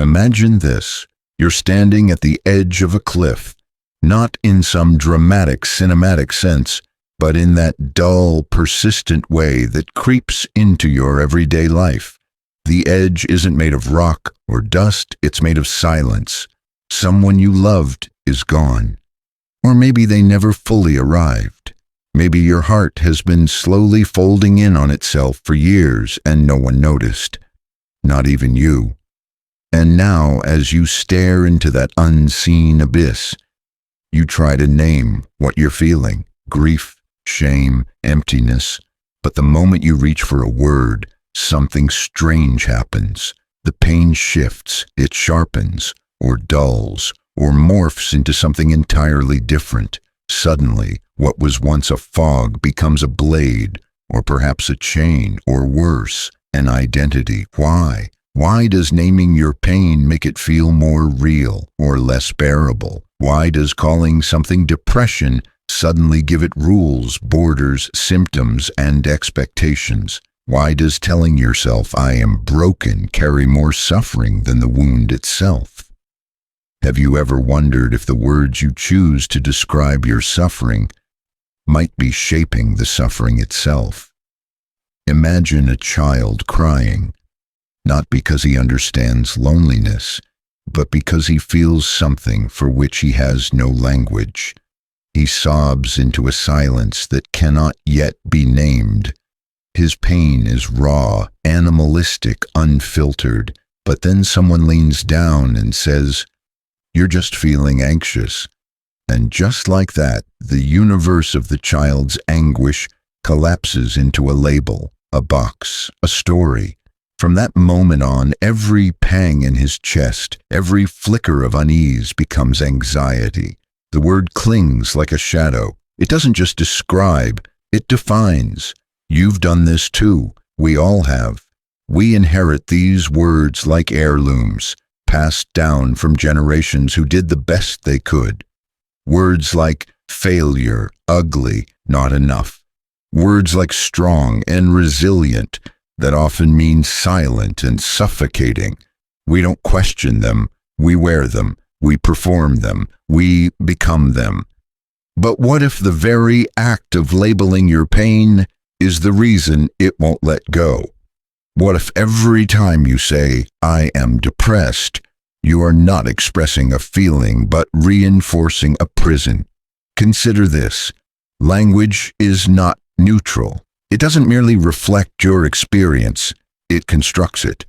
Imagine this. You're standing at the edge of a cliff, not in some dramatic, cinematic sense, but in that dull, persistent way that creeps into your everyday life. The edge isn't made of rock or dust, it's made of silence. Someone you loved is gone. Or maybe they never fully arrived. Maybe your heart has been slowly folding in on itself for years and no one noticed. Not even you. And now, as you stare into that unseen abyss, you try to name what you're feeling: grief, shame, emptiness. But the moment you reach for a word, something strange happens. The pain shifts, it sharpens, or dulls, or morphs into something entirely different. Suddenly, what was once a fog becomes a blade, or perhaps a chain, or worse, an identity. Why? Why does naming your pain make it feel more real or less bearable? Why does calling something depression suddenly give it rules, borders, symptoms, and expectations? Why does telling yourself, "I am broken," carry more suffering than the wound itself? Have you ever wondered if the words you choose to describe your suffering might be shaping the suffering itself? Imagine a child crying, not because he understands loneliness, but because he feels something for which he has no language. He sobs into a silence that cannot yet be named. His pain is raw, animalistic, unfiltered, but then someone leans down and says, "You're just feeling anxious." And just like that, the universe of the child's anguish collapses into a label, a box, a story. From that moment on, every pang in his chest, every flicker of unease becomes anxiety. The word clings like a shadow. It doesn't just describe, it defines. You've done this too. We all have. We inherit these words like heirlooms, passed down from generations who did the best they could. Words like failure, ugly, not enough. Words like strong and resilient that often mean silent and suffocating. We don't question them, we wear them, we perform them, we become them. But what if the very act of labeling your pain is the reason it won't let go? What if every time you say, "I am depressed," you are not expressing a feeling but reinforcing a prison? Consider this. Language is not neutral. It doesn't merely reflect your experience, it constructs it.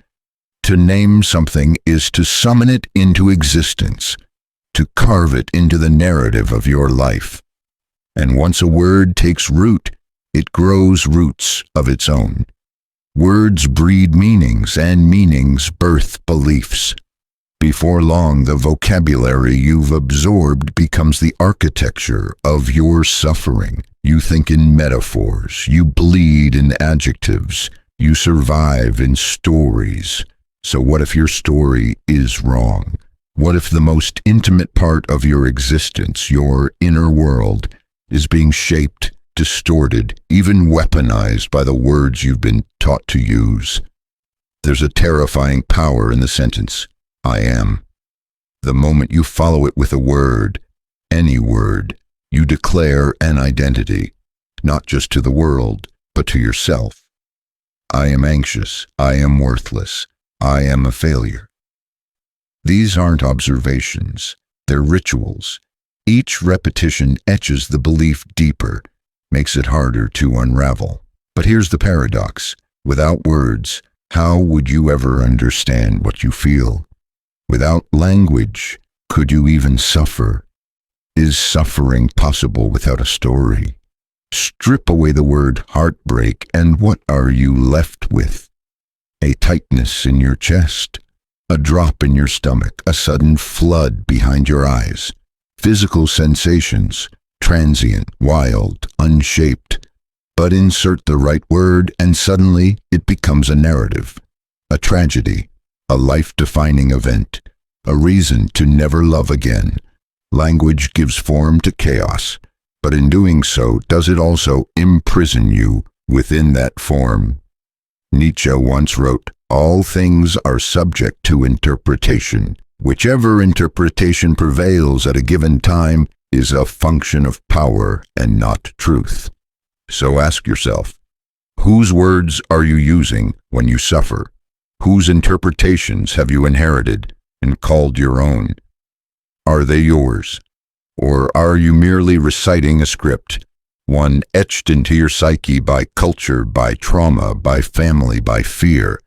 To name something is to summon it into existence, to carve it into the narrative of your life. And once a word takes root, it grows roots of its own. Words breed meanings, and meanings birth beliefs. Before long, the vocabulary you've absorbed becomes the architecture of your suffering. You think in metaphors, you bleed in adjectives, you survive in stories. So what if your story is wrong? What if the most intimate part of your existence, your inner world, is being shaped, distorted, even weaponized by the words you've been taught to use? There's a terrifying power in the sentence, "I am." The moment you follow it with a word, any word, you declare an identity, not just to the world, but to yourself. I am anxious. I am worthless. I am a failure. These aren't observations. They're rituals. Each repetition etches the belief deeper, makes it harder to unravel. But here's the paradox. Without words, how would you ever understand what you feel? Without language, could you even suffer? Is suffering possible without a story? Strip away the word heartbreak, and what are you left with? A tightness in your chest, a drop in your stomach, a sudden flood behind your eyes. Physical sensations, transient, wild, unshaped. But insert the right word, and suddenly it becomes a narrative, a tragedy, a life-defining event, a reason to never love again. Language gives form to chaos, but in doing so, does it also imprison you within that form? Nietzsche once wrote, All things are subject to interpretation. Whichever interpretation prevails at a given time is a function of power and not truth. So ask yourself, whose words are you using when you suffer? Whose interpretations have you inherited and called your own? Are they yours? Or are you merely reciting a script, one etched into your psyche by culture, by trauma, by family, by fear?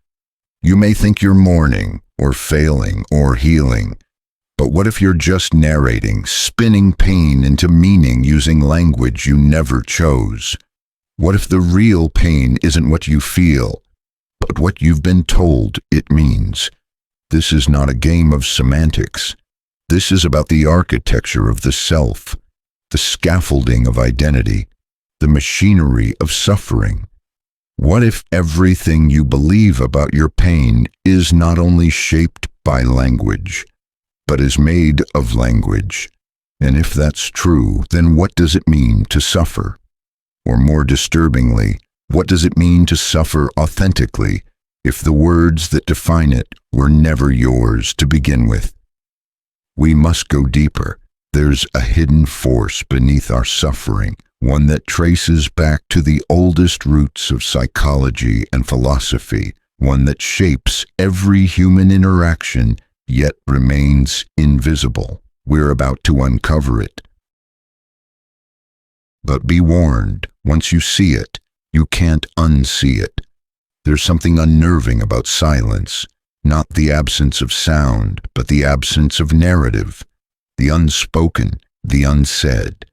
You may think you're mourning, or failing, or healing. But what if you're just narrating, spinning pain into meaning using language you never chose? What if the real pain isn't what you feel, but what you've been told it means? This is not a game of semantics. This is about the architecture of the self, the scaffolding of identity, the machinery of suffering. What if everything you believe about your pain is not only shaped by language, but is made of language? And if that's true, then what does it mean to suffer? Or more disturbingly, what does it mean to suffer authentically if the words that define it were never yours to begin with? We must go deeper. There's a hidden force beneath our suffering, one that traces back to the oldest roots of psychology and philosophy, one that shapes every human interaction yet remains invisible. We're about to uncover it. But be warned, once you see it, you can't unsee it. There's something unnerving about silence, not the absence of sound, but the absence of narrative, the unspoken, the unsaid.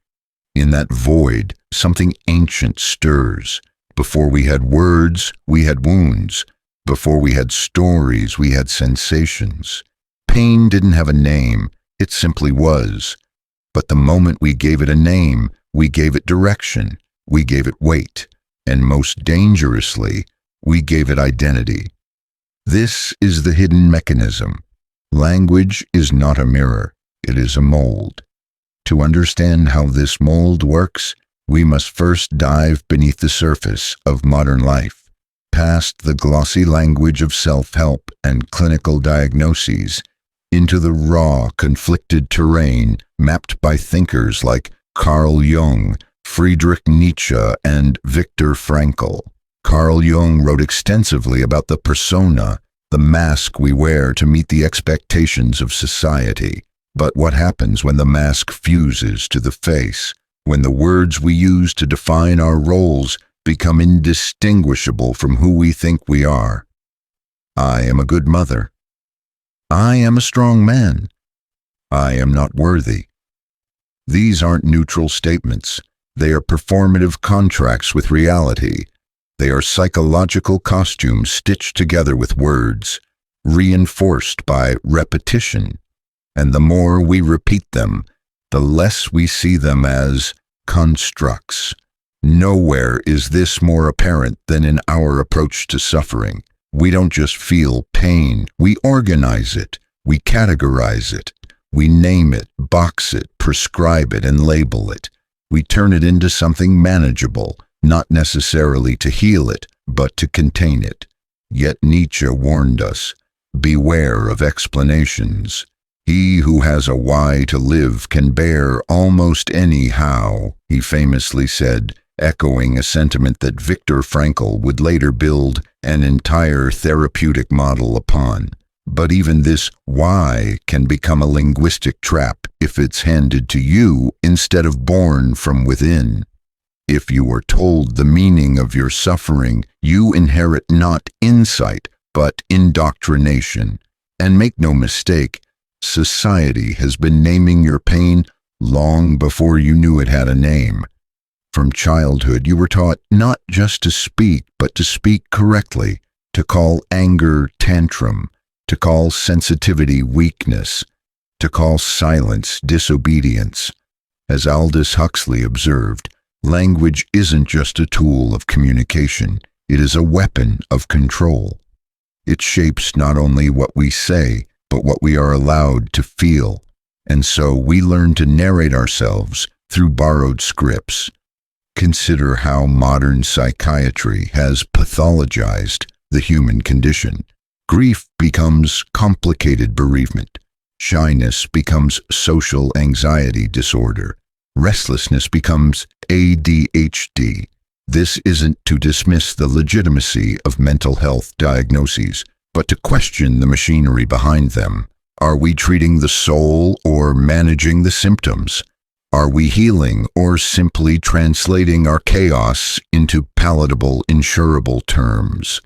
In that void, something ancient stirs. Before we had words, we had wounds. Before we had stories, we had sensations. Pain didn't have a name, it simply was. But the moment we gave it a name, we gave it direction, we gave it weight, and most dangerously, we gave it identity. This is the hidden mechanism. Language is not a mirror, it is a mold. To understand how this mold works, we must first dive beneath the surface of modern life, past the glossy language of self-help and clinical diagnoses, into the raw, conflicted terrain mapped by thinkers like Carl Jung, Friedrich Nietzsche, and Viktor Frankl. Carl Jung wrote extensively about the persona, the mask we wear to meet the expectations of society. But what happens when the mask fuses to the face, when the words we use to define our roles become indistinguishable from who we think we are? I am a good mother. I am a strong man. I am not worthy. These aren't neutral statements. They are performative contracts with reality. They are psychological costumes stitched together with words, reinforced by repetition. And the more we repeat them, the less we see them as constructs. Nowhere is this more apparent than in our approach to suffering. We don't just feel pain, we organize it, we categorize it, we name it, box it, prescribe it, and label it. We turn it into something manageable, not necessarily to heal it, but to contain it. Yet Nietzsche warned us, beware of explanations. He who has a why to live can bear almost any how, he famously said, echoing a sentiment that Viktor Frankl would later build an entire therapeutic model upon. But even this why can become a linguistic trap if it's handed to you instead of born from within. If you are told the meaning of your suffering, you inherit not insight, but indoctrination. And make no mistake, society has been naming your pain long before you knew it had a name. From childhood, you were taught not just to speak, but to speak correctly, to call anger tantrum, to call sensitivity weakness, to call silence disobedience. As Aldous Huxley observed, language isn't just a tool of communication, it is a weapon of control. It shapes not only what we say, but what we are allowed to feel. And so we learn to narrate ourselves through borrowed scripts. Consider how modern psychiatry has pathologized the human condition. Grief becomes complicated bereavement. Shyness becomes social anxiety disorder. Restlessness becomes ADHD. This isn't to dismiss the legitimacy of mental health diagnoses, but to question the machinery behind them. Are we treating the soul or managing the symptoms? Are we healing or simply translating our chaos into palatable, insurable terms?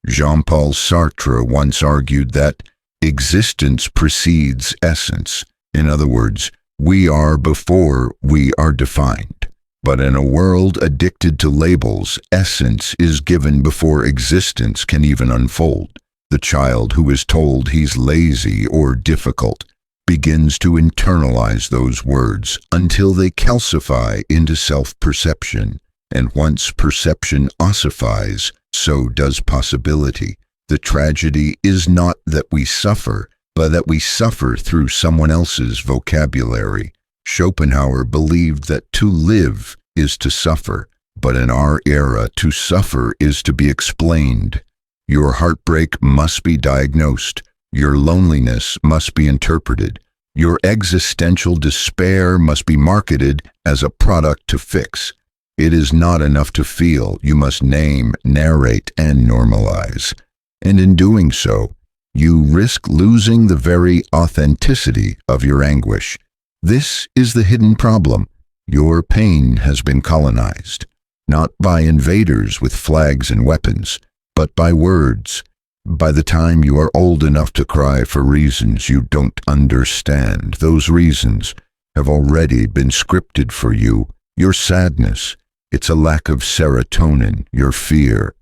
Jean-Paul Sartre once argued that existence precedes essence. In other words, we are before we are defined. But in a world addicted to labels, essence is given before existence can even unfold. The child who is told he's lazy or difficult begins to internalize those words until they calcify into self-perception. And once perception ossifies, so does possibility. The tragedy is not that we suffer, but that we suffer through someone else's vocabulary. Schopenhauer believed that to live is to suffer, but in our era, to suffer is to be explained. Your heartbreak must be diagnosed. Your loneliness must be interpreted. Your existential despair must be marketed as a product to fix. It is not enough to feel. You must name, narrate, and normalize. And in doing so, you risk losing the very authenticity of your anguish. This is the hidden problem. Your pain has been colonized, not by invaders with flags and weapons, but by words. By the time you are old enough to cry for reasons you don't understand, those reasons have already been scripted for you. Your sadness, it's a lack of serotonin, your fear,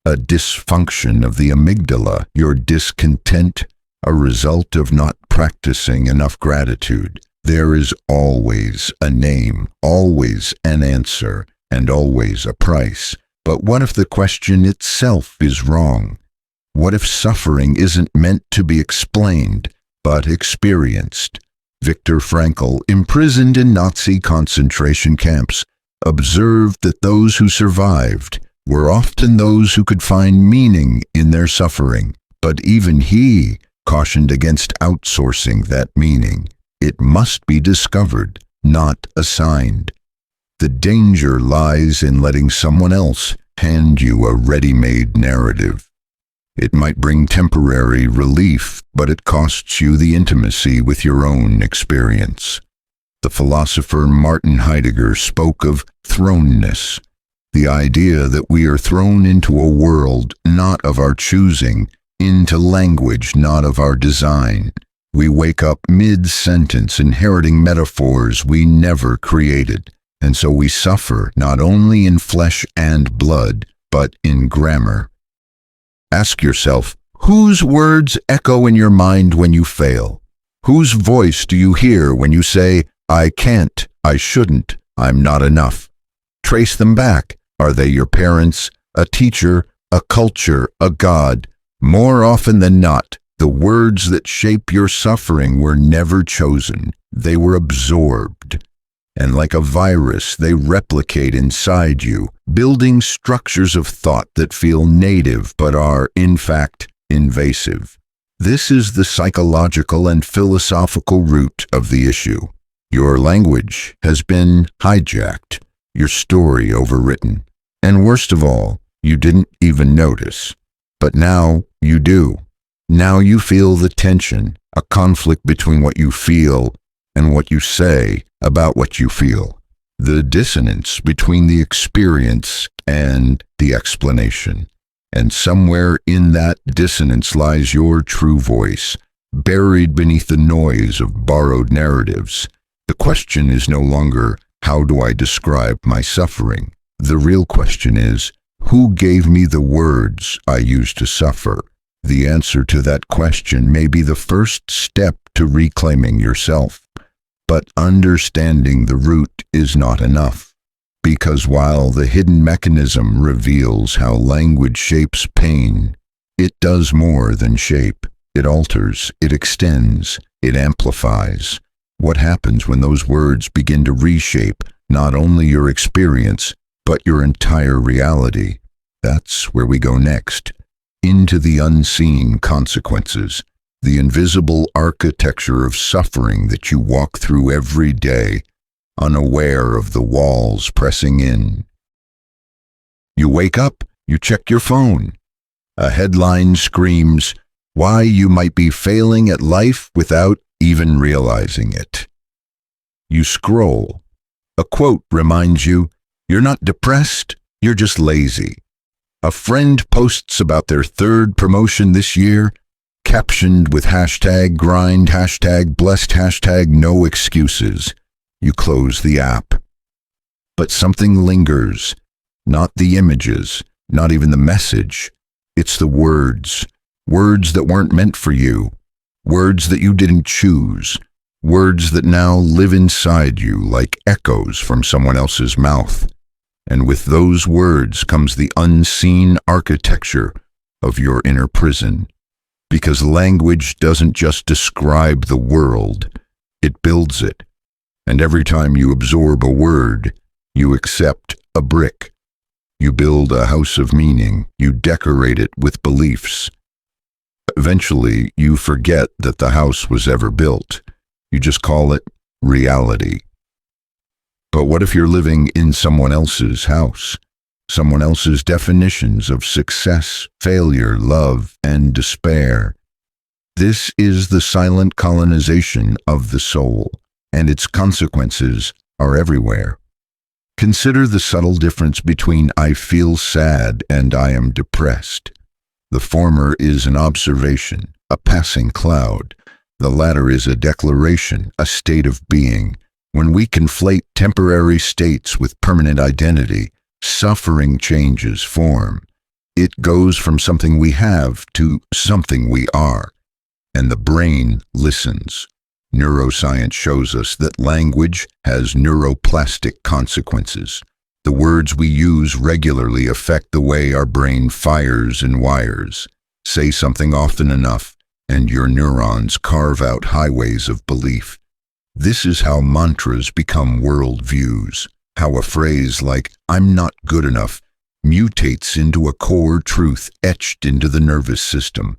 a dysfunction of the amygdala, your discontent, a result of not practicing enough gratitude. There is always a name, always an answer, and always a price. But what if the question itself is wrong? What if suffering isn't meant to be explained, but experienced? Viktor Frankl, imprisoned in Nazi concentration camps, observed that those who survived were often those who could find meaning in their suffering. But even he cautioned against outsourcing that meaning. It must be discovered, not assigned. The danger lies in letting someone else hand you a ready-made narrative. It might bring temporary relief, but it costs you the intimacy with your own experience. The philosopher Martin Heidegger spoke of thrownness, the idea that we are thrown into a world not of our choosing, into language not of our design. We wake up mid-sentence inheriting metaphors we never created, and so we suffer not only in flesh and blood, but in grammar. Ask yourself, whose words echo in your mind when you fail? Whose voice do you hear when you say, I can't, I shouldn't, I'm not enough? Trace them back. Are they your parents, a teacher, a culture, a god? More often than not, the words that shape your suffering were never chosen. They were absorbed. And like a virus, they replicate inside you, building structures of thought that feel native but are, in fact, invasive. This is the psychological and philosophical root of the issue. Your language has been hijacked, your story overwritten. And worst of all, you didn't even notice. But now you do. Now you feel the tension, a conflict between what you feel and what you say about what you feel. The dissonance between the experience and the explanation. And somewhere in that dissonance lies your true voice, buried beneath the noise of borrowed narratives. The question is no longer, how do I describe my suffering? The real question is, who gave me the words I used to suffer? The answer to that question may be the first step to reclaiming yourself. But understanding the root is not enough. Because while the hidden mechanism reveals how language shapes pain, it does more than shape. It alters, it extends, it amplifies. What happens when those words begin to reshape not only your experience, but your entire reality? That's where we go next. into the unseen consequences, the invisible architecture of suffering that you walk through every day, unaware of the walls pressing in. You wake up, you check your phone. A headline screams why you might be failing at life without even realizing it. You scroll. A quote reminds you, you're not depressed, you're just lazy. A friend posts about their third promotion this year, captioned with hashtag grind, hashtag blessed, hashtag no excuses. You close the app. But something lingers. Not the images, not even the message. It's the words. Words that weren't meant for you. Words that you didn't choose. Words that now live inside you like echoes from someone else's mouth. And with those words comes the unseen architecture of your inner prison. Because language doesn't just describe the world, it builds it. And every time you absorb a word, you accept a brick. You build a house of meaning, you decorate it with beliefs. Eventually, you forget that the house was ever built. You just call it reality. But what if you're living in someone else's house? Someone else's definitions of success, failure, love, and despair. This is the silent colonization of the soul, and its consequences are everywhere. Consider the subtle difference between I feel sad and I am depressed. The former is an observation, a passing cloud. The latter is a declaration, a state of being. When we conflate temporary states with permanent identity, suffering changes form. It goes from something we have to something we are. And the brain listens. Neuroscience shows us that language has neuroplastic consequences. The words we use regularly affect the way our brain fires and wires. Say something often enough, and your neurons carve out highways of belief. This is how mantras become worldviews, how a phrase like, I'm not good enough, mutates into a core truth etched into the nervous system.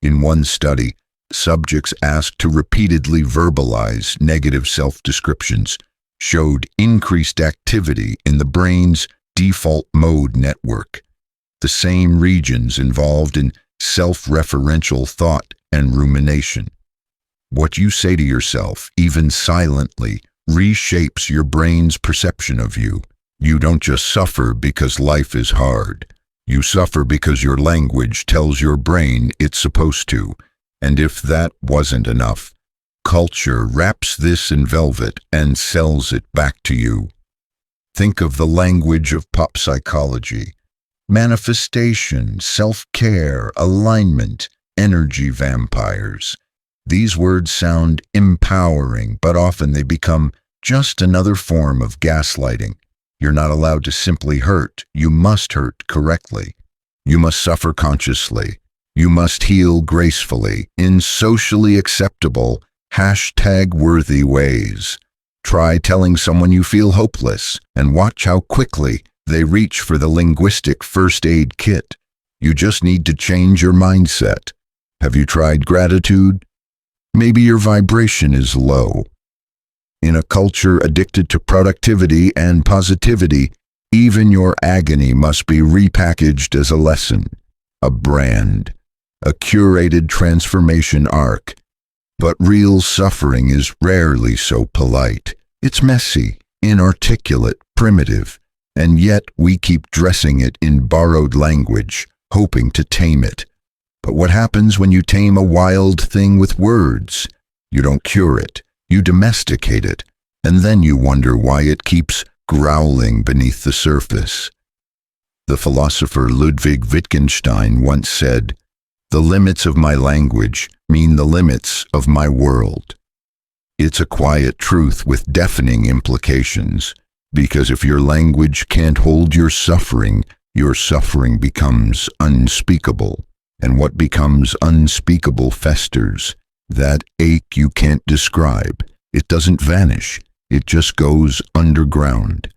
In one study, subjects asked to repeatedly verbalize negative self-descriptions showed increased activity in the brain's default mode network, the same regions involved in self-referential thought and rumination. What you say to yourself, even silently, reshapes your brain's perception of you. You don't just suffer because life is hard. You suffer because your language tells your brain it's supposed to. And if that wasn't enough, culture wraps this in velvet and sells it back to you. Think of the language of pop psychology. Manifestation, self-care, alignment, energy vampires. These words sound empowering, but often they become just another form of gaslighting. You're not allowed to simply hurt. You must hurt correctly. You must suffer consciously. You must heal gracefully, in socially acceptable, #worthy ways. Try telling someone you feel hopeless, and watch how quickly they reach for the linguistic first aid kit. You just need to change your mindset. Have you tried gratitude? Maybe your vibration is low. In a culture addicted to productivity and positivity, even your agony must be repackaged as a lesson, a brand, a curated transformation arc. But real suffering is rarely so polite. It's messy, inarticulate, primitive, and yet we keep dressing it in borrowed language, hoping to tame it. But what happens when you tame a wild thing with words? You don't cure it, you domesticate it, and then you wonder why it keeps growling beneath the surface. The philosopher Ludwig Wittgenstein once said, "The limits of my language mean the limits of my world." It's a quiet truth with deafening implications, because if your language can't hold your suffering becomes unspeakable. And what becomes unspeakable festers. That ache you can't describe. It doesn't vanish. It just goes underground.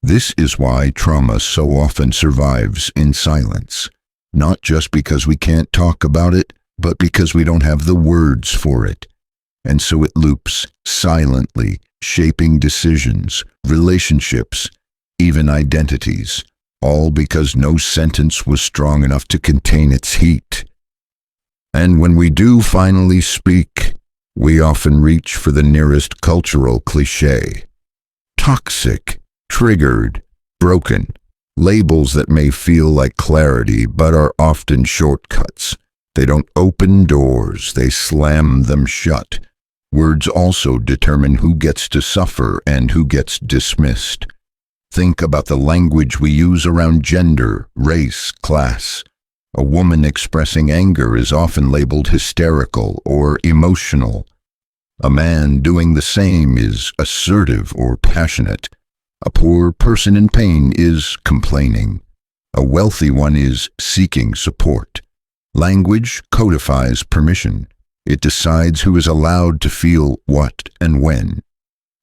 This is why trauma so often survives in silence. not just because we can't talk about it, but because we don't have the words for it. And so it loops silently, shaping decisions, relationships, even identities, all because no sentence was strong enough to contain its heat. And when we do finally speak, we often reach for the nearest cultural cliché. Toxic, triggered, broken, labels that may feel like clarity but are often shortcuts. They don't open doors, they slam them shut. Words also determine who gets to suffer and who gets dismissed. Think about the language we use around gender, race, class. A woman expressing anger is often labeled hysterical or emotional. A man doing the same is assertive or passionate. A poor person in pain is complaining. A wealthy one is seeking support. Language codifies permission. It decides who is allowed to feel what and when.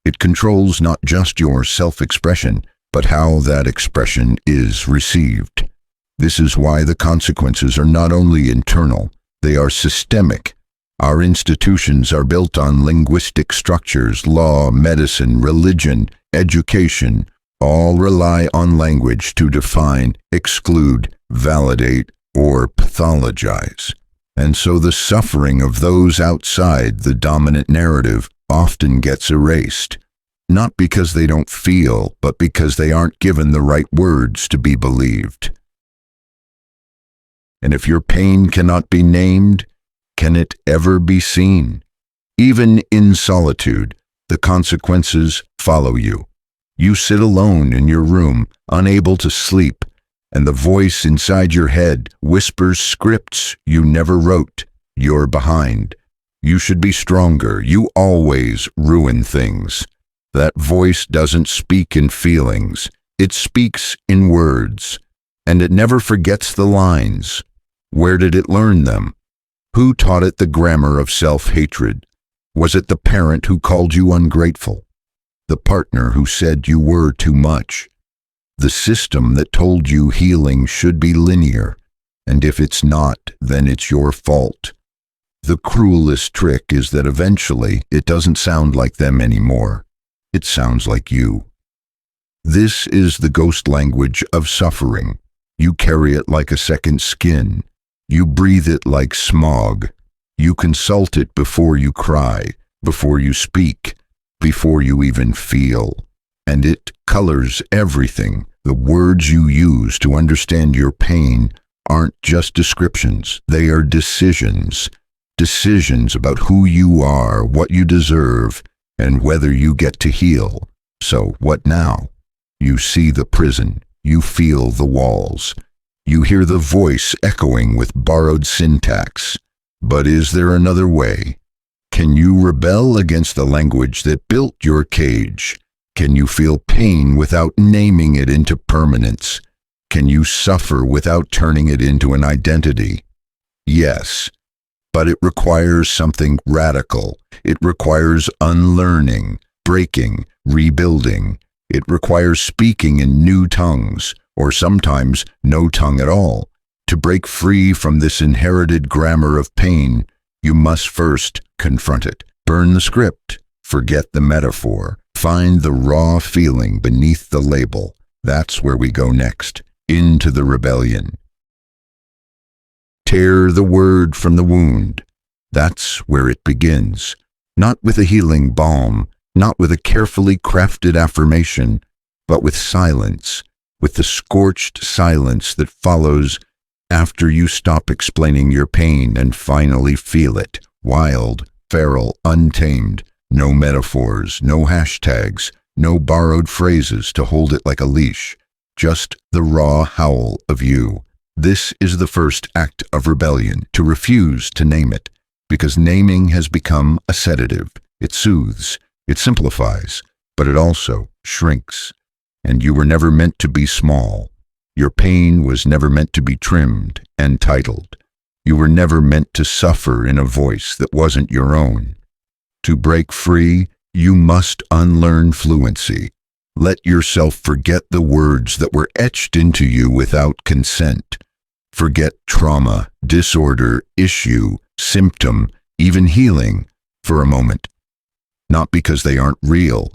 It controls not just your self-expression, but how that expression is received. This is why the consequences are not only internal, they are systemic. Our institutions are built on linguistic structures, law, medicine, religion, education, all rely on language to define, exclude, validate, or pathologize. And so the suffering of those outside the dominant narrative often gets erased, not because they don't feel, but because they aren't given the right words to be believed. And if your pain cannot be named, can it ever be seen? Even in solitude, the consequences follow you. You sit alone in your room, unable to sleep, and the voice inside your head whispers scripts you never wrote. You're behind. You should be stronger. You always ruin things. That voice doesn't speak in feelings. It speaks in words. And it never forgets the lines. Where did it learn them? Who taught it the grammar of self-hatred? Was it the parent who called you ungrateful? The partner who said you were too much? The system that told you healing should be linear, and if it's not, then it's your fault. The cruelest trick is that eventually it doesn't sound like them anymore. It sounds like you. This is the ghost language of suffering. You carry it like a second skin. You breathe it like smog. You consult it before you cry, before you speak, before you even feel. And it colors everything. The words you use to understand your pain aren't just descriptions. They are decisions. Decisions about who you are, what you deserve, and whether you get to heal. So what now? You see the prison. You feel the walls. You hear the voice echoing with borrowed syntax. But is there another way? Can you rebel against the language that built your cage? Can you feel pain without naming it into permanence? Can you suffer without turning it into an identity? Yes, but it requires something radical. It requires unlearning, breaking, rebuilding. It requires speaking in new tongues, or sometimes no tongue at all. To break free from this inherited grammar of pain, you must first confront it. Burn the script. Forget the metaphor. Find the raw feeling beneath the label. That's where we go next, into the rebellion. Tear the word from the wound. That's where it begins. Not with a healing balm, not with a carefully crafted affirmation, but with silence, with the scorched silence that follows after you stop explaining your pain and finally feel it. Wild, feral, untamed. No metaphors, no hashtags, no borrowed phrases to hold it like a leash. Just the raw howl of you. This is the first act of rebellion, to refuse to name it, because naming has become a sedative. It soothes, it simplifies, but it also shrinks. And you were never meant to be small. Your pain was never meant to be trimmed and titled. You were never meant to suffer in a voice that wasn't your own. To break free, you must unlearn fluency. Let yourself forget the words that were etched into you without consent. Forget trauma, disorder, issue, symptom, even healing for a moment. Not because they aren't real,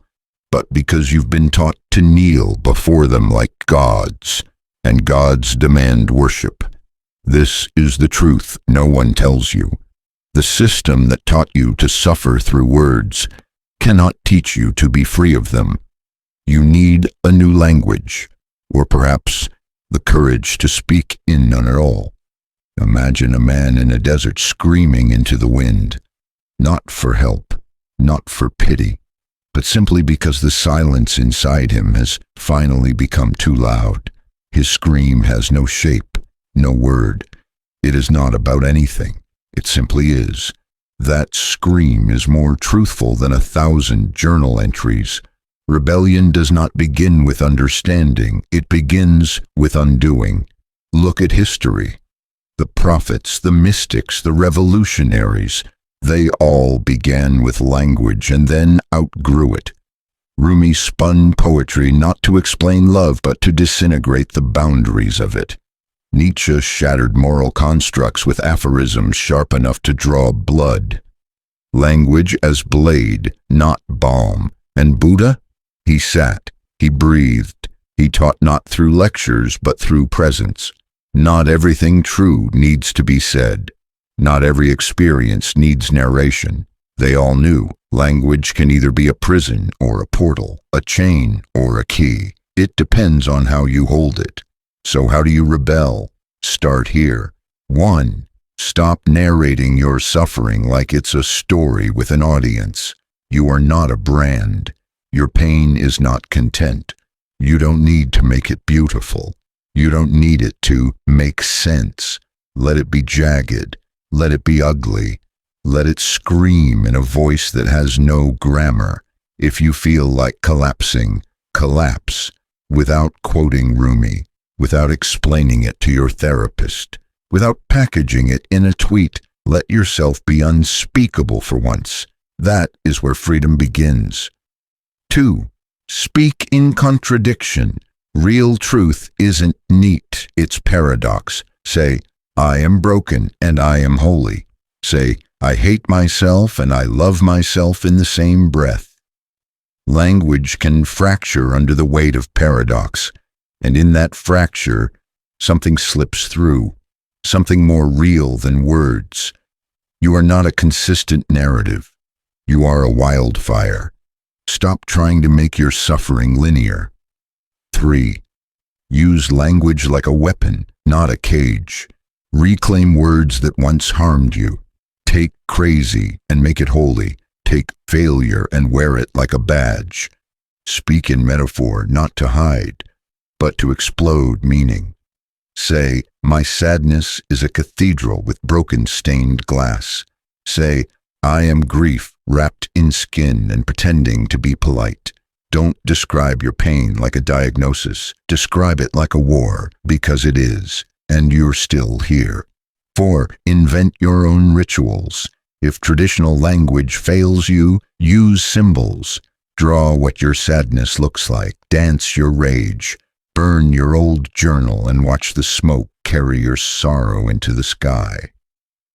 but because you've been taught to kneel before them like gods, and gods demand worship. This is the truth no one tells you. The system that taught you to suffer through words cannot teach you to be free of them. You need a new language, or perhaps the courage to speak in none at all. Imagine a man in a desert screaming into the wind, not for help, not for pity, but simply because the silence inside him has finally become too loud. His scream has no shape, no word. It is not about anything. It simply is. That scream is more truthful than 1,000 journal entries. Rebellion does not begin with understanding. It begins with undoing. Look at history. The prophets, the mystics, the revolutionaries, they all began with language and then outgrew it. Rumi spun poetry not to explain love, but to disintegrate the boundaries of it. Nietzsche shattered moral constructs with aphorisms sharp enough to draw blood. Language as blade, not balm. And Buddha? He sat, he breathed, he taught not through lectures but through presence. Not everything true needs to be said. Not every experience needs narration. They all knew language can either be a prison or a portal, a chain or a key. It depends on how you hold it. So how do you rebel? Start here. 1. Stop narrating your suffering like it's a story with an audience. You are not a brand. Your pain is not content. You don't need to make it beautiful. You don't need it to make sense. Let it be jagged. Let it be ugly. Let it scream in a voice that has no grammar. If you feel like collapsing, collapse, without quoting Rumi, without explaining it to your therapist, without packaging it in a tweet. Let yourself be unspeakable for once. That is where freedom begins. 2. Speak in contradiction. Real truth isn't neat, it's paradox. Say, I am broken and I am holy. Say, I hate myself and I love myself in the same breath. Language can fracture under the weight of paradox, and in that fracture, something slips through, something more real than words. You are not a consistent narrative. You are a wildfire. Stop trying to make your suffering linear. 3. Use language like a weapon, not a cage. Reclaim words that once harmed you. Take crazy and make it holy. Take failure and wear it like a badge. Speak in metaphor, not to hide, but to explode meaning. Say, my sadness is a cathedral with broken stained glass. Say, I am grief wrapped in skin and pretending to be polite. Don't describe your pain like a diagnosis. Describe it like a war, because it is, and you're still here. 4. Invent your own rituals. If traditional language fails you, use symbols. Draw what your sadness looks like. Dance your rage. Burn your old journal and watch the smoke carry your sorrow into the sky.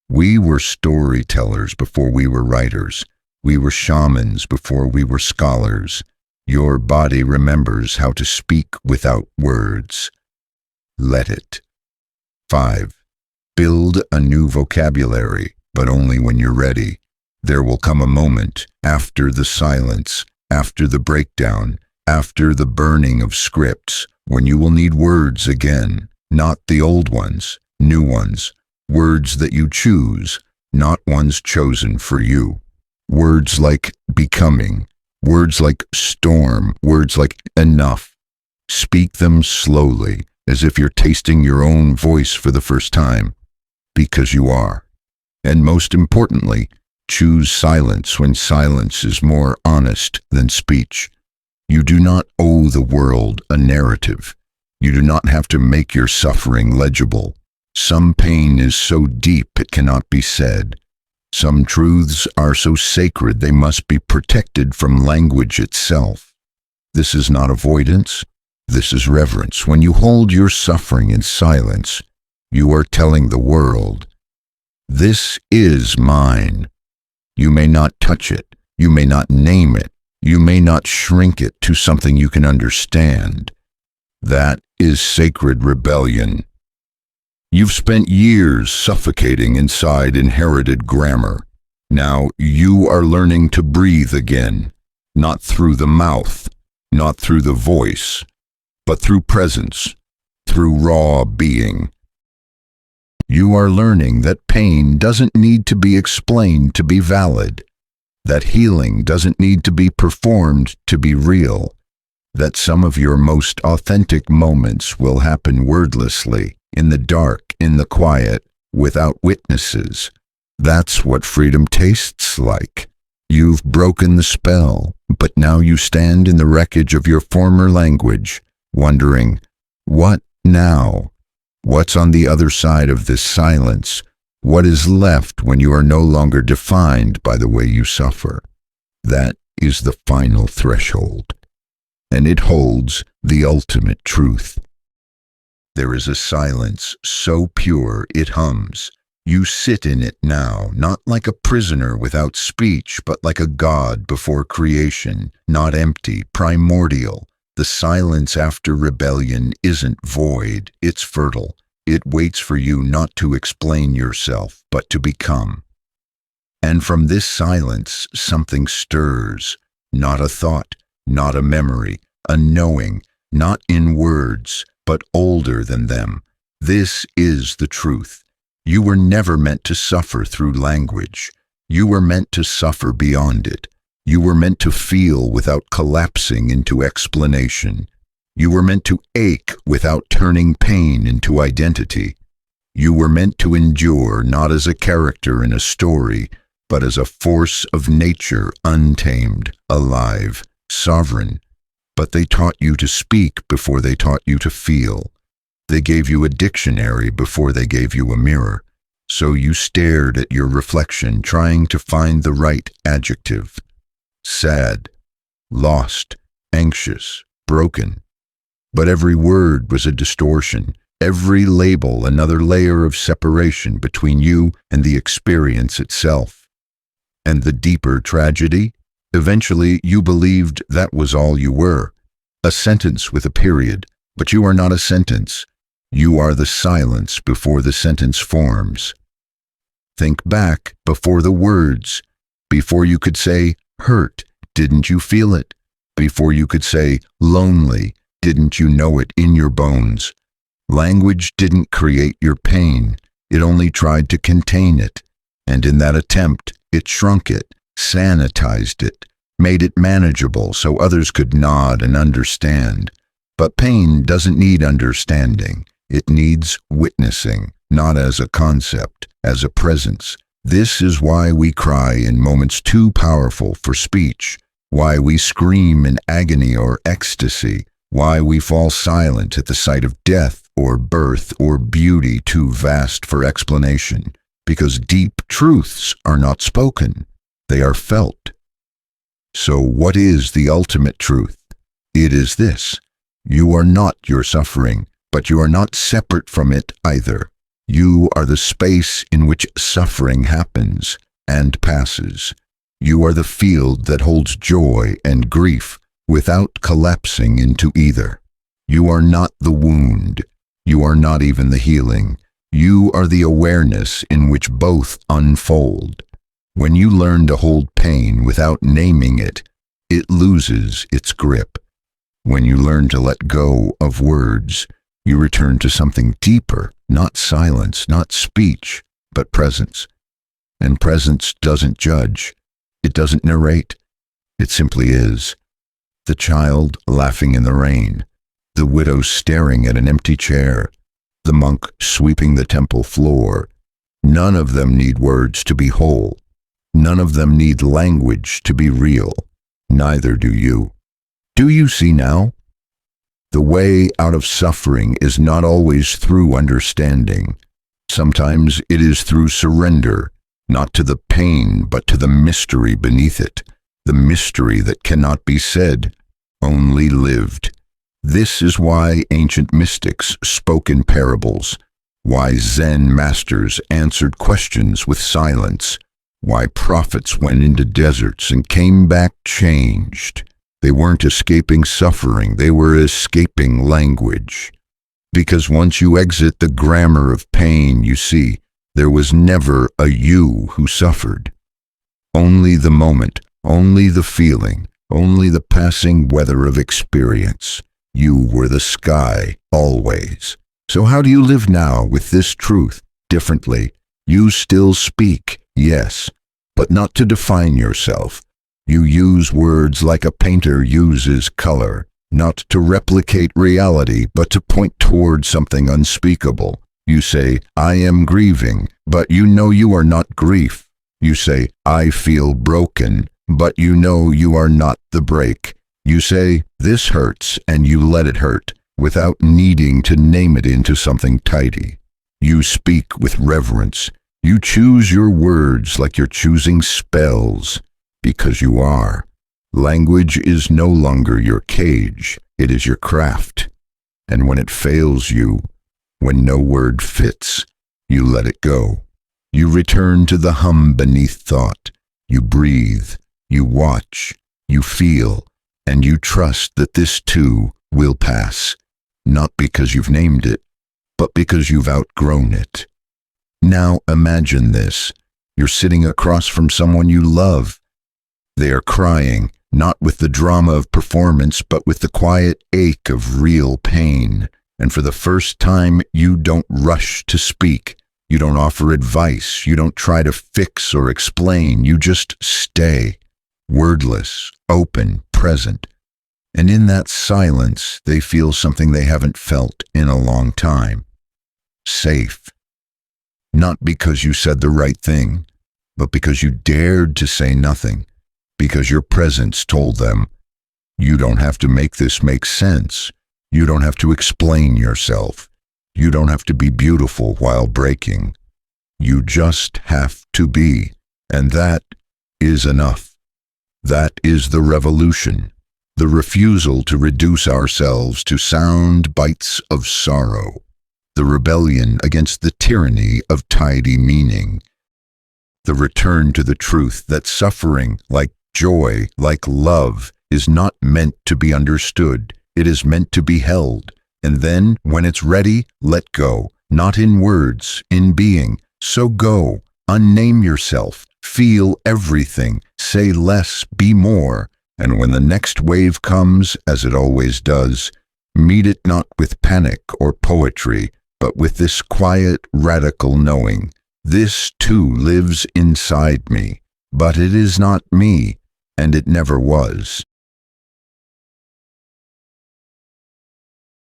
We were storytellers before we were writers. We were shamans before we were scholars. Your body remembers how to speak without words. Let it. 5. Build a new vocabulary, but only when you're ready. There will come a moment, after the silence, after the breakdown, after the burning of scripts, when you will need words again, not the old ones, new ones, words that you choose, not ones chosen for you. Words like becoming, words like storm, words like enough. Speak them slowly, as if you're tasting your own voice for the first time, because you are. And most importantly, choose silence when silence is more honest than speech. You do not owe the world a narrative. You do not have to make your suffering legible. Some pain is so deep it cannot be said. Some truths are so sacred they must be protected from language itself. This is not avoidance. This is reverence. When you hold your suffering in silence, You are telling the world, this is mine. You may not touch it. You may not name it. You may not shrink it to something you can understand. That is sacred rebellion. You've spent years suffocating inside inherited grammar. Now you are learning to breathe again, not through the mouth, not through the voice, but through presence, through raw being. You are learning that pain doesn't need to be explained to be valid, that healing doesn't need to be performed to be real, that some of your most authentic moments will happen wordlessly, in the dark, in the quiet, without witnesses. That's what freedom tastes like. You've broken the spell, but now you stand in the wreckage of your former language, wondering, what now? What's on the other side of this silence? What is left when you are no longer defined by the way you suffer? That is the final threshold, and it holds the ultimate truth. There is a silence so pure it hums. You sit in it now, not like a prisoner without speech, but like a god before creation, not empty, primordial. The silence after rebellion isn't void, it's fertile. It waits for you not to explain yourself, but to become. And from this silence, something stirs, not a thought, not a memory, a knowing, not in words, but older than them. This is the truth. You were never meant to suffer through language. You were meant to suffer beyond it. You were meant to feel without collapsing into explanation. You were meant to ache without turning pain into identity. You were meant to endure not as a character in a story, but as a force of nature, untamed, alive, sovereign. But they taught you to speak before they taught you to feel. They gave you a dictionary before they gave you a mirror. So you stared at your reflection, trying to find the right adjective. Sad, lost, anxious, broken. But every word was a distortion, every label another layer of separation between you and the experience itself. And the deeper tragedy? Eventually you believed that was all you were, a sentence with a period, but you are not a sentence. You are the silence before the sentence forms. Think back before the words, before you could say, hurt, didn't you feel it? Before you could say, lonely, didn't you know it in your bones? Language didn't create your pain, it only tried to contain it, and in that attempt, it shrunk it, sanitized it, made it manageable so others could nod and understand. But pain doesn't need understanding, it needs witnessing, not as a concept, as a presence. This is why we cry in moments too powerful for speech, why we scream in agony or ecstasy, why we fall silent at the sight of death or birth or beauty too vast for explanation, because deep truths are not spoken, they are felt. So what is the ultimate truth? It is this: you are not your suffering, but you are not separate from it either. You are the space in which suffering happens and passes. You are the field that holds joy and grief without collapsing into either. You are not the wound. You are not even the healing. You are the awareness in which both unfold. When you learn to hold pain without naming it, it loses its grip. When you learn to let go of words, you return to something deeper, not silence, not speech, but presence. And presence doesn't judge. It doesn't narrate. It simply is. The child laughing in the rain, the widow staring at an empty chair, the monk sweeping the temple floor. None of them need words to be whole. None of them need language to be real. Neither do you. Do you see now? The way out of suffering is not always through understanding. Sometimes it is through surrender, not to the pain, but to the mystery beneath it, the mystery that cannot be said, only lived. This is why ancient mystics spoke in parables, why Zen masters answered questions with silence, why prophets went into deserts and came back changed. They weren't escaping suffering, they were escaping language. Because once you exit the grammar of pain, you see, there was never a you who suffered. Only the moment, only the feeling, only the passing weather of experience. You were the sky, always. So how do you live now with this truth differently? You still speak, yes, but not to define yourself. You use words like a painter uses color, not to replicate reality, but to point toward something unspeakable. You say, I am grieving, but you know you are not grief. You say, I feel broken, but you know you are not the break. You say, this hurts, and you let it hurt, without needing to name it into something tidy. You speak with reverence. You choose your words like you're choosing spells, because you are. Language is no longer your cage, it is your craft. And when it fails you, when no word fits, you let it go. You return to the hum beneath thought. You breathe, you watch, you feel, and you trust that this too will pass, not because you've named it, but because you've outgrown it. Now imagine this. You're sitting across from someone you love. They are crying, not with the drama of performance, but with the quiet ache of real pain. And for the first time, you don't rush to speak. You don't offer advice. You don't try to fix or explain. You just stay, wordless, open, present. And in that silence, they feel something they haven't felt in a long time. Safe. Not because you said the right thing, but because you dared to say nothing. Because your presence told them, you don't have to make this make sense. You don't have to explain yourself. You don't have to be beautiful while breaking. You just have to be, and that is enough. That is the revolution, the refusal to reduce ourselves to sound bites of sorrow, the rebellion against the tyranny of tidy meaning, the return to the truth that suffering, like joy, like love, is not meant to be understood. It is meant to be held. And then, when it's ready, let go. Not in words, in being. So go. Unname yourself. Feel everything. Say less, be more. And when the next wave comes, as it always does, meet it not with panic or poetry, but with this quiet, radical knowing. This too lives inside me, but it is not me, and it never was.